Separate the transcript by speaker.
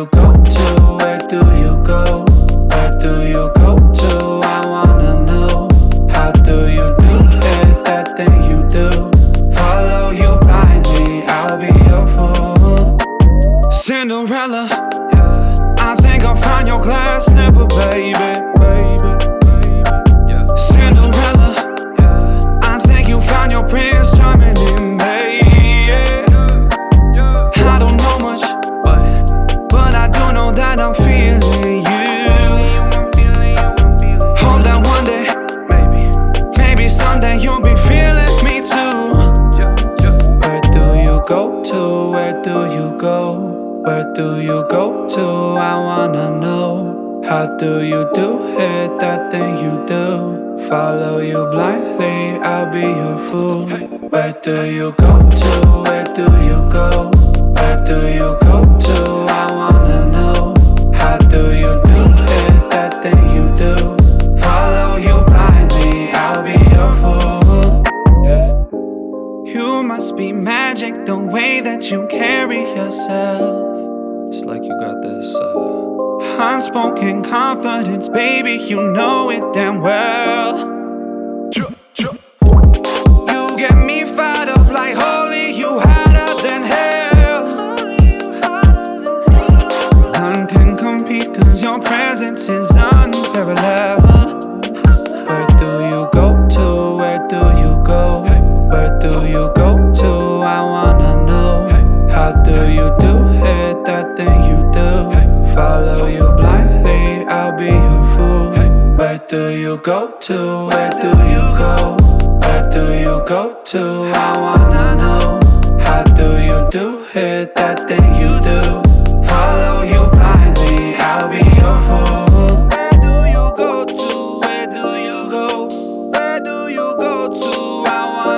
Speaker 1: you go to? Where do you go? Where do you go to? I wanna know. How do you do it? That thing you do. Follow you blindly, I'll be your fool. Cinderella, yeah. I think I'll find your glass slipper, baby. Yeah. Cinderella, yeah. I think you found your prince charming in me. Yeah. I don't know much, but I do know that I'm feeling you. Hope that one day, maybe someday you'll be feeling me too. Where do you go to? Where do you go? Where do you go to? I wanna know. How do you do it? That thing you do. Follow you blindly, I'll be your fool. Where do you go to? Where do you go? Where do you go to? I wanna know. How do you do it? That thing you do. Follow you blindly, I'll be your fool. Yeah. You must be magic, the way that you carry yourself. It's like you got this unspoken confidence, baby, you know it damn well. You get me fired up like holy, you hotter than hell. None can compete cause your presence is unparalleled. Where do you go to? Where do you go? Where do you go to? I wanna know. How do you do it? That thing you do. Follow you blindly, I'll be your fool. Where do you go to? Where do you go? Where do you go to? I wanna know. How do you do it? That thing you do. Follow you blindly, I'll be your fool. Where do you go to? Where do you go? Where do you go to? I wanna